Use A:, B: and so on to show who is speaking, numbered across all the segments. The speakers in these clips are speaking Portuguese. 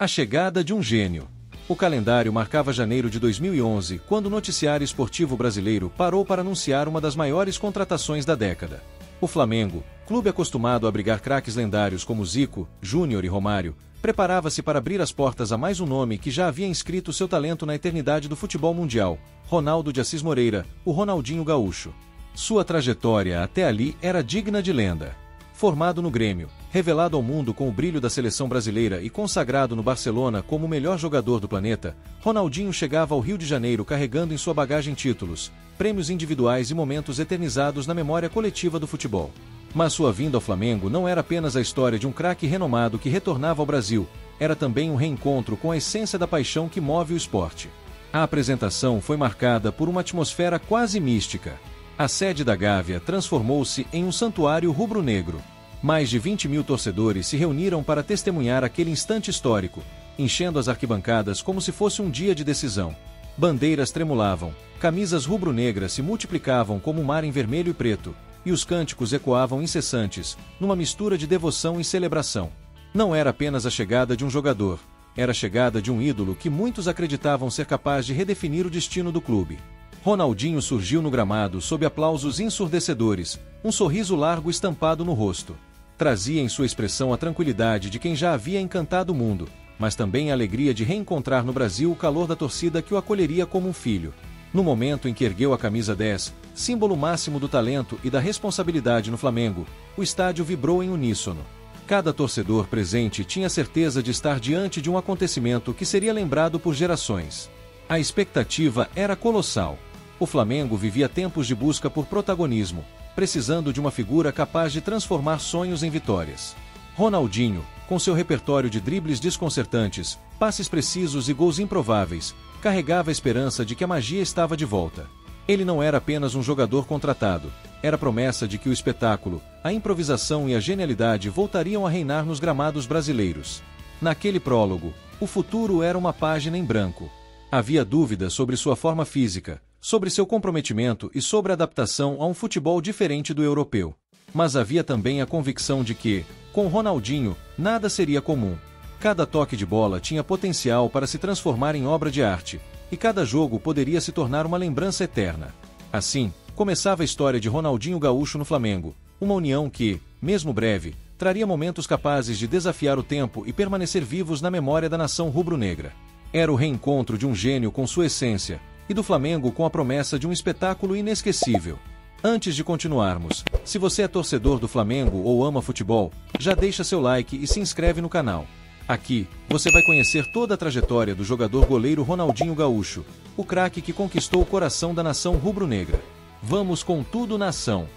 A: A chegada de um gênio. O calendário marcava janeiro de 2011, quando o noticiário esportivo brasileiro parou para anunciar uma das maiores contratações da década. O Flamengo, clube acostumado a abrigar craques lendários como Zico, Júnior e Romário, preparava-se para abrir as portas a mais um nome que já havia inscrito seu talento na eternidade do futebol mundial: Ronaldo de Assis Moreira, o Ronaldinho Gaúcho. Sua trajetória até ali era digna de lenda. Formado no Grêmio, revelado ao mundo com o brilho da seleção brasileira e consagrado no Barcelona como o melhor jogador do planeta, Ronaldinho chegava ao Rio de Janeiro carregando em sua bagagem títulos, prêmios individuais e momentos eternizados na memória coletiva do futebol. Mas sua vinda ao Flamengo não era apenas a história de um craque renomado que retornava ao Brasil, era também um reencontro com a essência da paixão que move o esporte. A apresentação foi marcada por uma atmosfera quase mística. A sede da Gávea transformou-se em um santuário rubro-negro. Mais de 20 mil torcedores se reuniram para testemunhar aquele instante histórico, enchendo as arquibancadas como se fosse um dia de decisão. Bandeiras tremulavam, camisas rubro-negras se multiplicavam como o mar em vermelho e preto, e os cânticos ecoavam incessantes, numa mistura de devoção e celebração. Não era apenas a chegada de um jogador, era a chegada de um ídolo que muitos acreditavam ser capaz de redefinir o destino do clube. Ronaldinho surgiu no gramado sob aplausos ensurdecedores, um sorriso largo estampado no rosto. Trazia em sua expressão a tranquilidade de quem já havia encantado o mundo, mas também a alegria de reencontrar no Brasil o calor da torcida que o acolheria como um filho. No momento em que ergueu a camisa 10, símbolo máximo do talento e da responsabilidade no Flamengo, o estádio vibrou em uníssono. Cada torcedor presente tinha certeza de estar diante de um acontecimento que seria lembrado por gerações. A expectativa era colossal. O Flamengo vivia tempos de busca por protagonismo, precisando de uma figura capaz de transformar sonhos em vitórias. Ronaldinho, com seu repertório de dribles desconcertantes, passes precisos e gols improváveis, carregava a esperança de que a magia estava de volta. Ele não era apenas um jogador contratado, era a promessa de que o espetáculo, a improvisação e a genialidade voltariam a reinar nos gramados brasileiros. Naquele prólogo, o futuro era uma página em branco. Havia dúvidas sobre sua forma física, sobre seu comprometimento e sobre a adaptação a um futebol diferente do europeu. Mas havia também a convicção de que, com Ronaldinho, nada seria comum. Cada toque de bola tinha potencial para se transformar em obra de arte, e cada jogo poderia se tornar uma lembrança eterna. Assim, começava a história de Ronaldinho Gaúcho no Flamengo, uma união que, mesmo breve, traria momentos capazes de desafiar o tempo e permanecer vivos na memória da nação rubro-negra. Era o reencontro de um gênio com sua essência, e do Flamengo com a promessa de um espetáculo inesquecível. Antes de continuarmos, se você é torcedor do Flamengo ou ama futebol, já deixa seu like e se inscreve no canal. Aqui, você vai conhecer toda a trajetória do jogador goleiro Ronaldinho Gaúcho, o craque que conquistou o coração da nação rubro-negra. Vamos com tudo na ação.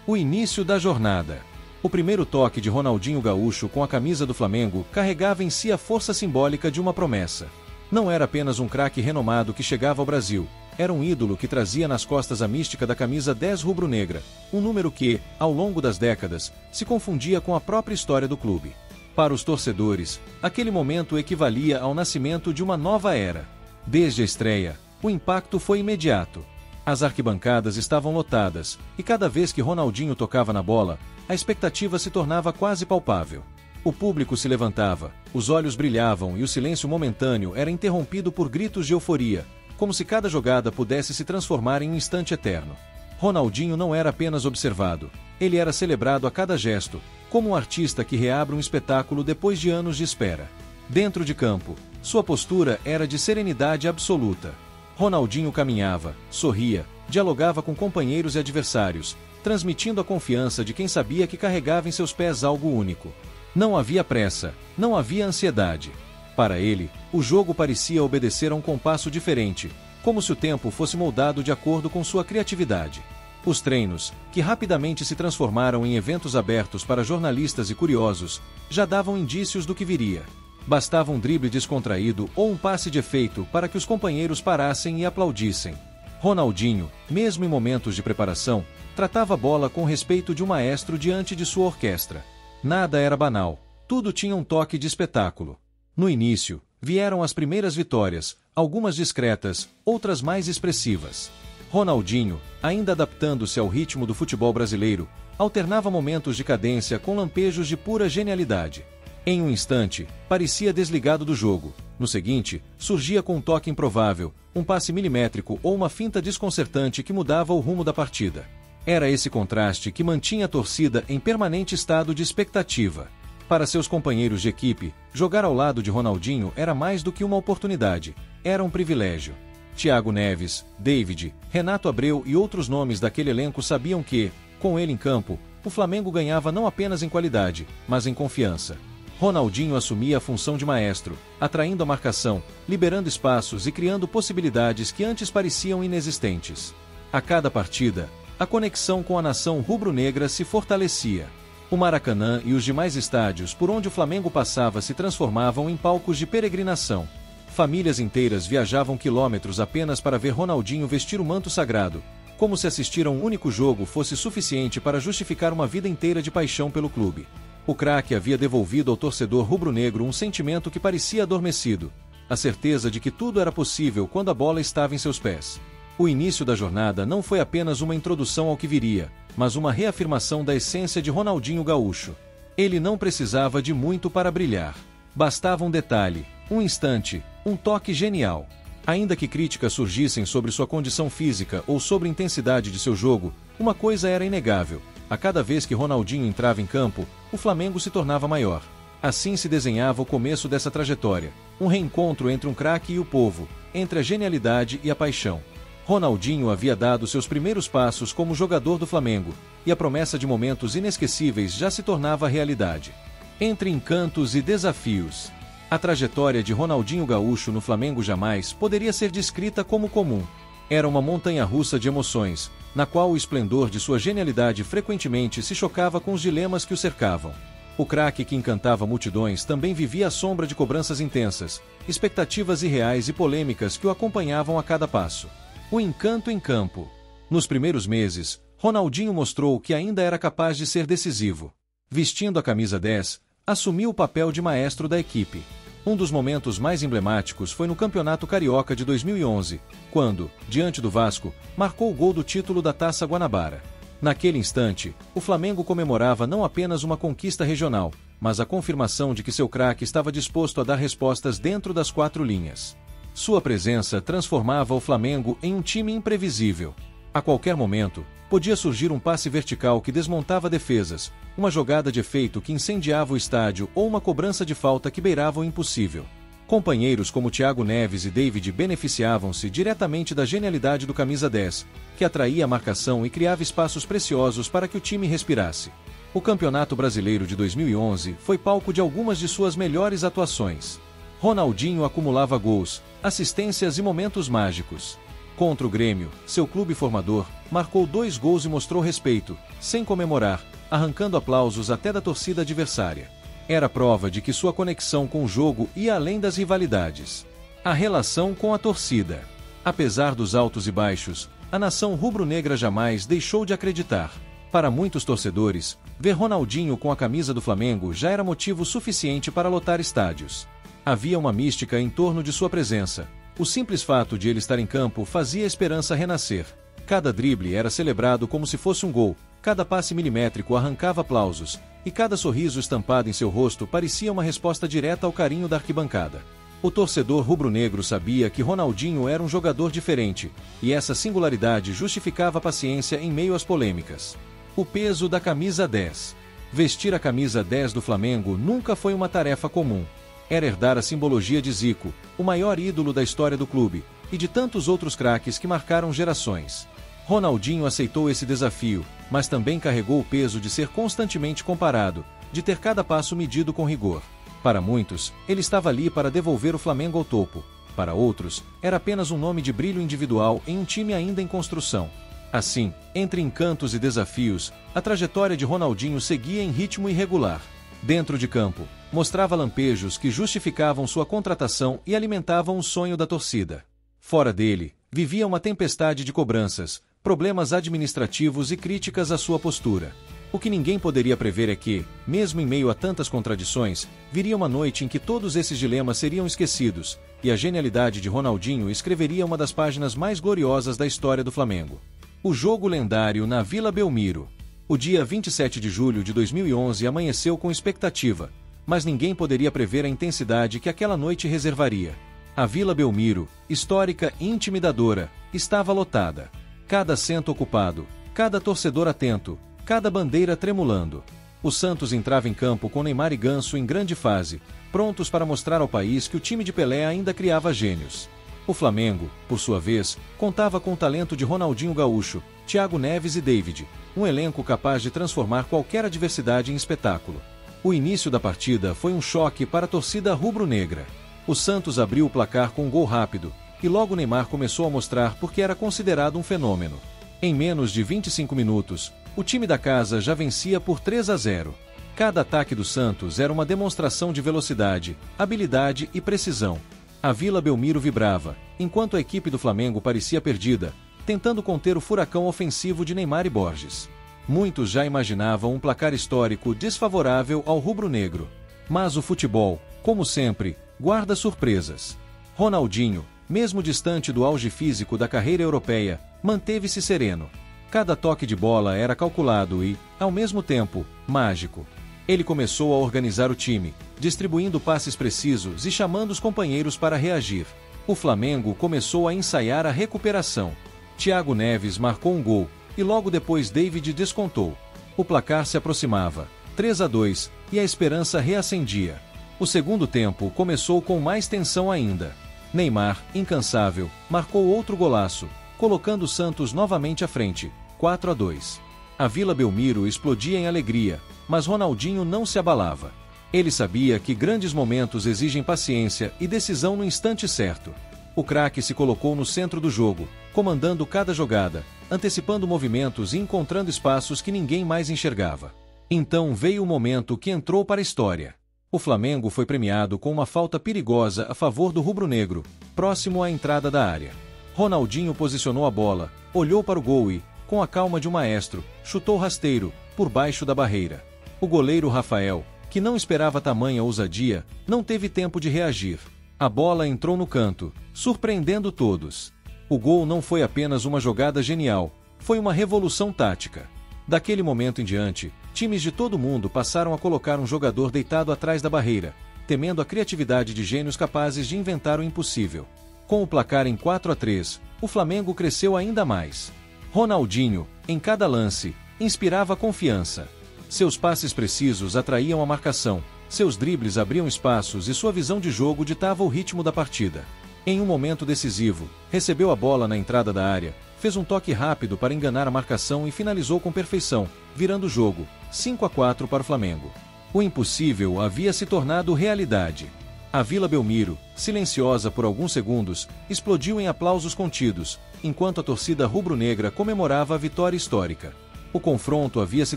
A: O início da jornada. O primeiro toque de Ronaldinho Gaúcho com a camisa do Flamengo carregava em si a força simbólica de uma promessa. Não era apenas um craque renomado que chegava ao Brasil, era um ídolo que trazia nas costas a mística da camisa 10 rubro-negra, um número que, ao longo das décadas, se confundia com a própria história do clube. Para os torcedores, aquele momento equivalia ao nascimento de uma nova era. Desde a estreia, o impacto foi imediato. As arquibancadas estavam lotadas, e cada vez que Ronaldinho tocava na bola, a expectativa se tornava quase palpável. O público se levantava, os olhos brilhavam e o silêncio momentâneo era interrompido por gritos de euforia, como se cada jogada pudesse se transformar em um instante eterno. Ronaldinho não era apenas observado, ele era celebrado a cada gesto, como um artista que reabre um espetáculo depois de anos de espera. Dentro de campo, sua postura era de serenidade absoluta. Ronaldinho caminhava, sorria, dialogava com companheiros e adversários, transmitindo a confiança de quem sabia que carregava em seus pés algo único. Não havia pressa, não havia ansiedade. Para ele, o jogo parecia obedecer a um compasso diferente, como se o tempo fosse moldado de acordo com sua criatividade. Os treinos, que rapidamente se transformaram em eventos abertos para jornalistas e curiosos, já davam indícios do que viria. Bastava um drible descontraído ou um passe de efeito para que os companheiros parassem e aplaudissem. Ronaldinho, mesmo em momentos de preparação, tratava a bola com o respeito de um maestro diante de sua orquestra. Nada era banal, tudo tinha um toque de espetáculo. No início, vieram as primeiras vitórias, algumas discretas, outras mais expressivas. Ronaldinho, ainda adaptando-se ao ritmo do futebol brasileiro, alternava momentos de cadência com lampejos de pura genialidade. Em um instante, parecia desligado do jogo. No seguinte, surgia com um toque improvável, um passe milimétrico ou uma finta desconcertante que mudava o rumo da partida. Era esse contraste que mantinha a torcida em permanente estado de expectativa. Para seus companheiros de equipe, jogar ao lado de Ronaldinho era mais do que uma oportunidade, era um privilégio. Thiago Neves, David, Renato Abreu e outros nomes daquele elenco sabiam que, com ele em campo, o Flamengo ganhava não apenas em qualidade, mas em confiança. Ronaldinho assumia a função de maestro, atraindo a marcação, liberando espaços e criando possibilidades que antes pareciam inexistentes. A cada partida, a conexão com a nação rubro-negra se fortalecia. O Maracanã e os demais estádios por onde o Flamengo passava se transformavam em palcos de peregrinação. Famílias inteiras viajavam quilômetros apenas para ver Ronaldinho vestir o manto sagrado, como se assistir a um único jogo fosse suficiente para justificar uma vida inteira de paixão pelo clube. O craque havia devolvido ao torcedor rubro-negro um sentimento que parecia adormecido, a certeza de que tudo era possível quando a bola estava em seus pés. O início da jornada não foi apenas uma introdução ao que viria, mas uma reafirmação da essência de Ronaldinho Gaúcho. Ele não precisava de muito para brilhar. Bastava um detalhe, um instante, um toque genial. Ainda que críticas surgissem sobre sua condição física ou sobre a intensidade de seu jogo, uma coisa era inegável. A cada vez que Ronaldinho entrava em campo, o Flamengo se tornava maior. Assim se desenhava o começo dessa trajetória, um reencontro entre um craque e o povo, entre a genialidade e a paixão. Ronaldinho havia dado seus primeiros passos como jogador do Flamengo, e a promessa de momentos inesquecíveis já se tornava realidade. Entre encantos e desafios, a trajetória de Ronaldinho Gaúcho no Flamengo jamais poderia ser descrita como comum. Era uma montanha-russa de emoções, na qual o esplendor de sua genialidade frequentemente se chocava com os dilemas que o cercavam. O craque que encantava multidões também vivia à sombra de cobranças intensas, expectativas irreais e polêmicas que o acompanhavam a cada passo. O encanto em campo. Nos primeiros meses, Ronaldinho mostrou que ainda era capaz de ser decisivo. Vestindo a camisa 10, assumiu o papel de maestro da equipe. Um dos momentos mais emblemáticos foi no Campeonato Carioca de 2011, quando, diante do Vasco, marcou o gol do título da Taça Guanabara. Naquele instante, o Flamengo comemorava não apenas uma conquista regional, mas a confirmação de que seu craque estava disposto a dar respostas dentro das quatro linhas. Sua presença transformava o Flamengo em um time imprevisível. A qualquer momento, podia surgir um passe vertical que desmontava defesas, uma jogada de efeito que incendiava o estádio ou uma cobrança de falta que beirava o impossível. Companheiros como Thiago Neves e David beneficiavam-se diretamente da genialidade do camisa 10, que atraía a marcação e criava espaços preciosos para que o time respirasse. O Campeonato Brasileiro de 2011 foi palco de algumas de suas melhores atuações. Ronaldinho acumulava gols, assistências e momentos mágicos. Contra o Grêmio, seu clube formador, marcou 2 gols e mostrou respeito, sem comemorar, arrancando aplausos até da torcida adversária. Era prova de que sua conexão com o jogo ia além das rivalidades. A relação com a torcida. Apesar dos altos e baixos, a nação rubro-negra jamais deixou de acreditar. Para muitos torcedores, ver Ronaldinho com a camisa do Flamengo já era motivo suficiente para lotar estádios. Havia uma mística em torno de sua presença. O simples fato de ele estar em campo fazia a esperança renascer. Cada drible era celebrado como se fosse um gol, cada passe milimétrico arrancava aplausos, e cada sorriso estampado em seu rosto parecia uma resposta direta ao carinho da arquibancada. O torcedor rubro-negro sabia que Ronaldinho era um jogador diferente, e essa singularidade justificava a paciência em meio às polêmicas. O peso da camisa 10. Vestir a camisa 10 do Flamengo nunca foi uma tarefa comum. Era herdar a simbologia de Zico, o maior ídolo da história do clube, e de tantos outros craques que marcaram gerações. Ronaldinho aceitou esse desafio, mas também carregou o peso de ser constantemente comparado, de ter cada passo medido com rigor. Para muitos, ele estava ali para devolver o Flamengo ao topo. Para outros, era apenas um nome de brilho individual em um time ainda em construção. Assim, entre encantos e desafios, a trajetória de Ronaldinho seguia em ritmo irregular. Dentro de campo, mostrava lampejos que justificavam sua contratação e alimentavam o sonho da torcida. Fora dele, vivia uma tempestade de cobranças, problemas administrativos e críticas à sua postura. O que ninguém poderia prever é que, mesmo em meio a tantas contradições, viria uma noite em que todos esses dilemas seriam esquecidos, e a genialidade de Ronaldinho escreveria uma das páginas mais gloriosas da história do Flamengo. O jogo lendário na Vila Belmiro. O dia 27 de julho de 2011 amanheceu com expectativa. mas ninguém poderia prever a intensidade que aquela noite reservaria. A Vila Belmiro, histórica e intimidadora, estava lotada. Cada assento ocupado, cada torcedor atento, cada bandeira tremulando. O Santos entrava em campo com Neymar e Ganso em grande fase, prontos para mostrar ao país que o time de Pelé ainda criava gênios. O Flamengo, por sua vez, contava com o talento de Ronaldinho Gaúcho, Thiago Neves e David, um elenco capaz de transformar qualquer adversidade em espetáculo. O início da partida foi um choque para a torcida rubro-negra. O Santos abriu o placar com um gol rápido, e logo Neymar começou a mostrar porque era considerado um fenômeno. Em menos de 25 minutos, o time da casa já vencia por 3-0. Cada ataque do Santos era uma demonstração de velocidade, habilidade e precisão. A Vila Belmiro vibrava, enquanto a equipe do Flamengo parecia perdida, tentando conter o furacão ofensivo de Neymar e Borges. Muitos já imaginavam um placar histórico desfavorável ao rubro-negro. Mas o futebol, como sempre, guarda surpresas. Ronaldinho, mesmo distante do auge físico da carreira europeia, manteve-se sereno. Cada toque de bola era calculado e, ao mesmo tempo, mágico. Ele começou a organizar o time, distribuindo passes precisos e chamando os companheiros para reagir. O Flamengo começou a ensaiar a recuperação. Thiago Neves marcou um gol, e logo depois David descontou. O placar se aproximava, 3-2, e a esperança reacendia. O segundo tempo começou com mais tensão ainda. Neymar, incansável, marcou outro golaço, colocando o Santos novamente à frente, 4-2. A Vila Belmiro explodia em alegria, mas Ronaldinho não se abalava. Ele sabia que grandes momentos exigem paciência e decisão no instante certo. O craque se colocou no centro do jogo, comandando cada jogada, antecipando movimentos e encontrando espaços que ninguém mais enxergava. Então veio o momento que entrou para a história. O Flamengo foi premiado com uma falta perigosa a favor do rubro-negro, próximo à entrada da área. Ronaldinho posicionou a bola, olhou para o gol e, com a calma de um maestro, chutou rasteiro, por baixo da barreira. O goleiro Rafael, que não esperava tamanha ousadia, não teve tempo de reagir. A bola entrou no canto, surpreendendo todos. O gol não foi apenas uma jogada genial, foi uma revolução tática. Daquele momento em diante, times de todo mundo passaram a colocar um jogador deitado atrás da barreira, temendo a criatividade de gênios capazes de inventar o impossível. Com o placar em 4-3, o Flamengo cresceu ainda mais. Ronaldinho, em cada lance, inspirava confiança. Seus passes precisos atraíam a marcação, seus dribles abriam espaços e sua visão de jogo ditava o ritmo da partida. Em um momento decisivo, recebeu a bola na entrada da área, fez um toque rápido para enganar a marcação e finalizou com perfeição, virando o jogo, 5-4 para o Flamengo. O impossível havia se tornado realidade. A Vila Belmiro, silenciosa por alguns segundos, explodiu em aplausos contidos, enquanto a torcida rubro-negra comemorava a vitória histórica. O confronto havia se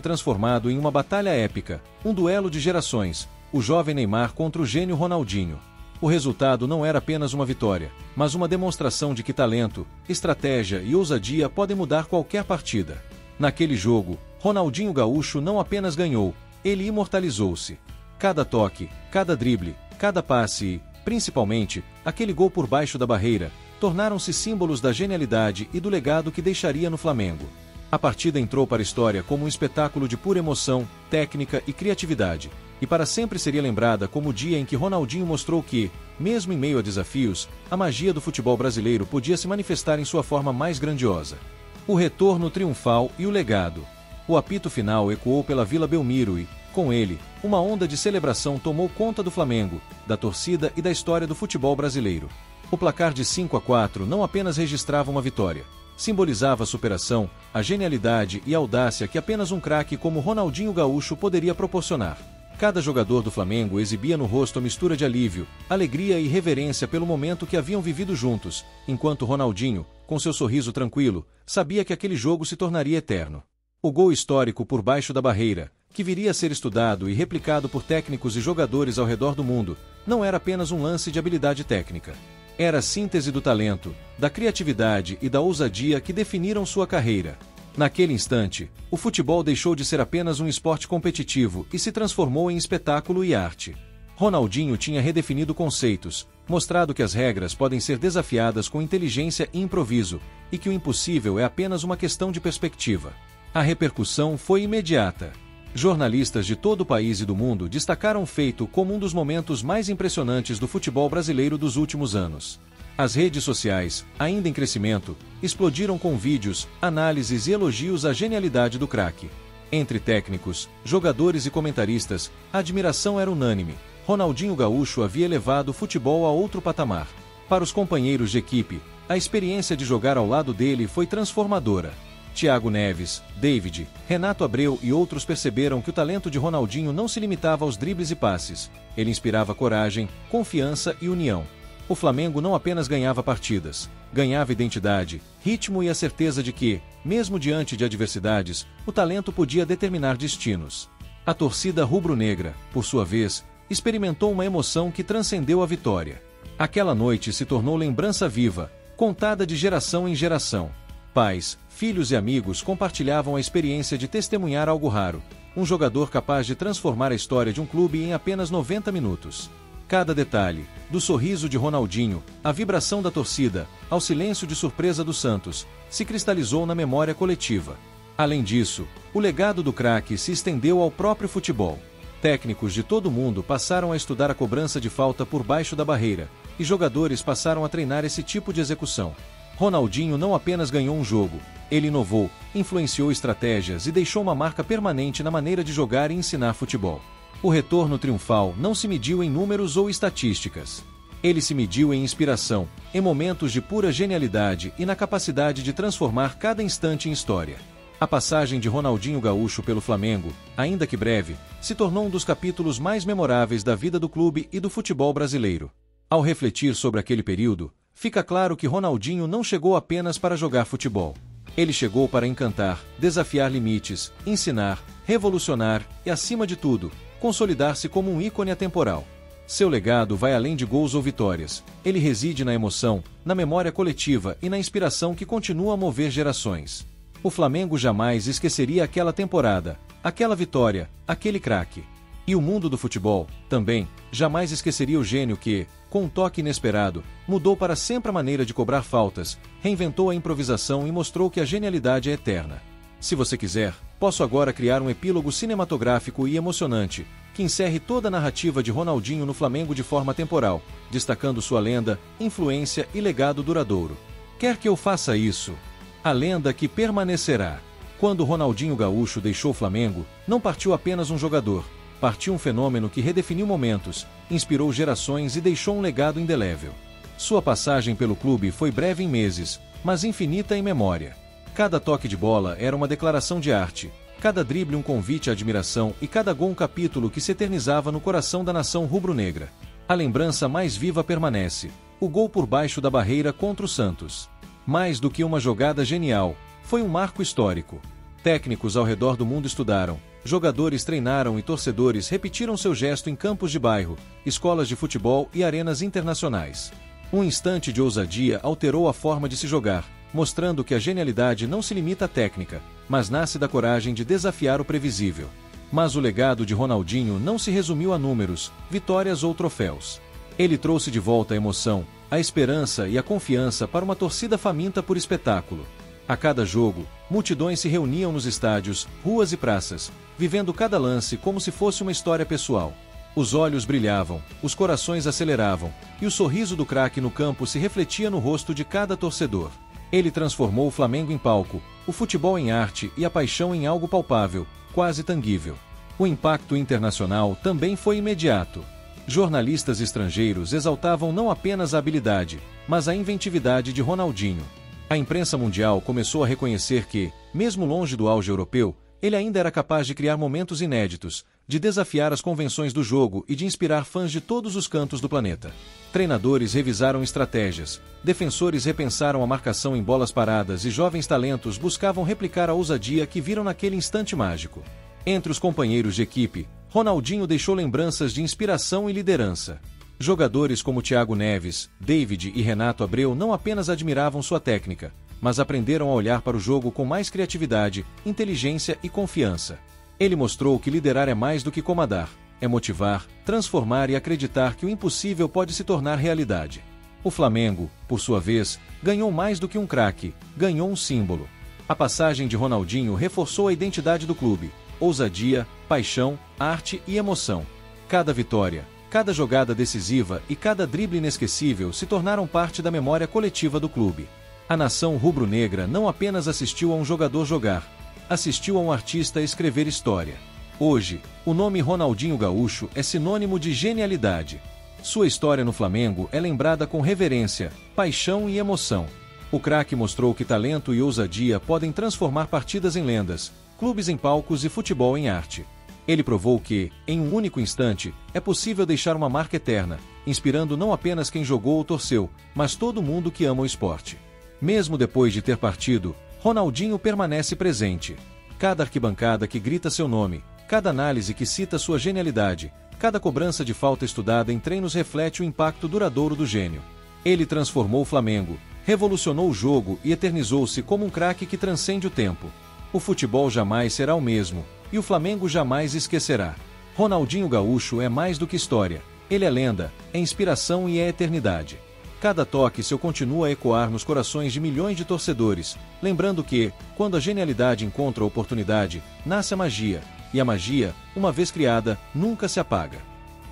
A: transformado em uma batalha épica, um duelo de gerações, o jovem Neymar contra o gênio Ronaldinho. O resultado não era apenas uma vitória, mas uma demonstração de que talento, estratégia e ousadia podem mudar qualquer partida. Naquele jogo, Ronaldinho Gaúcho não apenas ganhou, ele imortalizou-se. Cada toque, cada drible, cada passe e, principalmente, aquele gol por baixo da barreira, tornaram-se símbolos da genialidade e do legado que deixaria no Flamengo. A partida entrou para a história como um espetáculo de pura emoção, técnica e criatividade, e para sempre seria lembrada como o dia em que Ronaldinho mostrou que, mesmo em meio a desafios, a magia do futebol brasileiro podia se manifestar em sua forma mais grandiosa. O retorno triunfal e o legado. O apito final ecoou pela Vila Belmiro e, com ele, uma onda de celebração tomou conta do Flamengo, da torcida e da história do futebol brasileiro. O placar de 5-4 não apenas registrava uma vitória, simbolizava a superação, a genialidade e a audácia que apenas um craque como Ronaldinho Gaúcho poderia proporcionar. Cada jogador do Flamengo exibia no rosto a mistura de alívio, alegria e reverência pelo momento que haviam vivido juntos, enquanto Ronaldinho, com seu sorriso tranquilo, sabia que aquele jogo se tornaria eterno. O gol histórico por baixo da barreira, que viria a ser estudado e replicado por técnicos e jogadores ao redor do mundo, não era apenas um lance de habilidade técnica. Era a síntese do talento, da criatividade e da ousadia que definiram sua carreira. Naquele instante, o futebol deixou de ser apenas um esporte competitivo e se transformou em espetáculo e arte. Ronaldinho tinha redefinido conceitos, mostrado que as regras podem ser desafiadas com inteligência e improviso, e que o impossível é apenas uma questão de perspectiva. A repercussão foi imediata. Jornalistas de todo o país e do mundo destacaram o feito como um dos momentos mais impressionantes do futebol brasileiro dos últimos anos. As redes sociais, ainda em crescimento, explodiram com vídeos, análises e elogios à genialidade do craque. Entre técnicos, jogadores e comentaristas, a admiração era unânime. Ronaldinho Gaúcho havia elevado o futebol a outro patamar. Para os companheiros de equipe, a experiência de jogar ao lado dele foi transformadora. Thiago Neves, David, Renato Abreu e outros perceberam que o talento de Ronaldinho não se limitava aos dribles e passes. Ele inspirava coragem, confiança e união. O Flamengo não apenas ganhava partidas, ganhava identidade, ritmo e a certeza de que, mesmo diante de adversidades, o talento podia determinar destinos. A torcida rubro-negra, por sua vez, experimentou uma emoção que transcendeu a vitória. Aquela noite se tornou lembrança viva, contada de geração em geração. Pais, filhos e amigos compartilhavam a experiência de testemunhar algo raro, um jogador capaz de transformar a história de um clube em apenas 90 minutos. Cada detalhe, do sorriso de Ronaldinho, à vibração da torcida, ao silêncio de surpresa do Santos, se cristalizou na memória coletiva. Além disso, o legado do craque se estendeu ao próprio futebol. Técnicos de todo o mundo passaram a estudar a cobrança de falta por baixo da barreira, e jogadores passaram a treinar esse tipo de execução. Ronaldinho não apenas ganhou um jogo, ele inovou, influenciou estratégias e deixou uma marca permanente na maneira de jogar e ensinar futebol. O retorno triunfal não se mediu em números ou estatísticas. Ele se mediu em inspiração, em momentos de pura genialidade e na capacidade de transformar cada instante em história. A passagem de Ronaldinho Gaúcho pelo Flamengo, ainda que breve, se tornou um dos capítulos mais memoráveis da vida do clube e do futebol brasileiro. Ao refletir sobre aquele período, fica claro que Ronaldinho não chegou apenas para jogar futebol. Ele chegou para encantar, desafiar limites, ensinar, revolucionar e, acima de tudo, consolidar-se como um ícone atemporal. Seu legado vai além de gols ou vitórias. Ele reside na emoção, na memória coletiva e na inspiração que continua a mover gerações. O Flamengo jamais esqueceria aquela temporada, aquela vitória, aquele craque. E o mundo do futebol, também, jamais esqueceria o gênio que, com um toque inesperado, mudou para sempre a maneira de cobrar faltas, reinventou a improvisação e mostrou que a genialidade é eterna. Se você quiser, posso agora criar um epílogo cinematográfico e emocionante, que encerre toda a narrativa de Ronaldinho no Flamengo de forma temporal, destacando sua lenda, influência e legado duradouro. Quer que eu faça isso? A lenda que permanecerá. Quando Ronaldinho Gaúcho deixou o Flamengo, não partiu apenas um jogador, partiu um fenômeno que redefiniu momentos, inspirou gerações e deixou um legado indelével. Sua passagem pelo clube foi breve em meses, mas infinita em memória. Cada toque de bola era uma declaração de arte, cada drible um convite à admiração e cada gol um capítulo que se eternizava no coração da nação rubro-negra. A lembrança mais viva permanece, o gol por baixo da barreira contra o Santos. Mais do que uma jogada genial, foi um marco histórico. Técnicos ao redor do mundo estudaram, jogadores treinaram e torcedores repetiram seu gesto em campos de bairro, escolas de futebol e arenas internacionais. Um instante de ousadia alterou a forma de se jogar, mostrando que a genialidade não se limita à técnica, mas nasce da coragem de desafiar o previsível. Mas o legado de Ronaldinho não se resumiu a números, vitórias ou troféus. Ele trouxe de volta a emoção, a esperança e a confiança para uma torcida faminta por espetáculo. A cada jogo, multidões se reuniam nos estádios, ruas e praças, vivendo cada lance como se fosse uma história pessoal. Os olhos brilhavam, os corações aceleravam, e o sorriso do craque no campo se refletia no rosto de cada torcedor. Ele transformou o Flamengo em palco, o futebol em arte e a paixão em algo palpável, quase tangível. O impacto internacional também foi imediato. Jornalistas estrangeiros exaltavam não apenas a habilidade, mas a inventividade de Ronaldinho. A imprensa mundial começou a reconhecer que, mesmo longe do auge europeu, ele ainda era capaz de criar momentos inéditos, de desafiar as convenções do jogo e de inspirar fãs de todos os cantos do planeta. Treinadores revisaram estratégias, defensores repensaram a marcação em bolas paradas e jovens talentos buscavam replicar a ousadia que viram naquele instante mágico. Entre os companheiros de equipe, Ronaldinho deixou lembranças de inspiração e liderança. Jogadores como Thiago Neves, David e Renato Abreu não apenas admiravam sua técnica, mas aprenderam a olhar para o jogo com mais criatividade, inteligência e confiança. Ele mostrou que liderar é mais do que comandar, é motivar, transformar e acreditar que o impossível pode se tornar realidade. O Flamengo, por sua vez, ganhou mais do que um craque, ganhou um símbolo. A passagem de Ronaldinho reforçou a identidade do clube, ousadia, paixão, arte e emoção. Cada vitória, cada jogada decisiva e cada drible inesquecível se tornaram parte da memória coletiva do clube. A nação rubro-negra não apenas assistiu a um jogador jogar, assistiu a um artista escrever história. Hoje, o nome Ronaldinho Gaúcho é sinônimo de genialidade. Sua história no Flamengo é lembrada com reverência, paixão e emoção. O craque mostrou que talento e ousadia podem transformar partidas em lendas, clubes em palcos e futebol em arte. Ele provou que, em um único instante, é possível deixar uma marca eterna, inspirando não apenas quem jogou ou torceu, mas todo mundo que ama o esporte. Mesmo depois de ter partido, Ronaldinho permanece presente. Cada arquibancada que grita seu nome, cada análise que cita sua genialidade, cada cobrança de falta estudada em treinos reflete o impacto duradouro do gênio. Ele transformou o Flamengo, revolucionou o jogo e eternizou-se como um craque que transcende o tempo. O futebol jamais será o mesmo, e o Flamengo jamais esquecerá. Ronaldinho Gaúcho é mais do que história. Ele é lenda, é inspiração e é eternidade. Cada toque seu continua a ecoar nos corações de milhões de torcedores, lembrando que, quando a genialidade encontra a oportunidade, nasce a magia, e a magia, uma vez criada, nunca se apaga.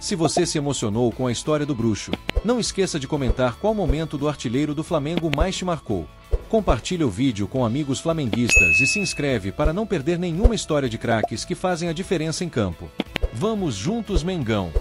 A: Se você se emocionou com a história do bruxo, não esqueça de comentar qual momento do artilheiro do Flamengo mais te marcou. Compartilhe o vídeo com amigos flamenguistas e se inscreve para não perder nenhuma história de craques que fazem a diferença em campo. Vamos juntos, Mengão!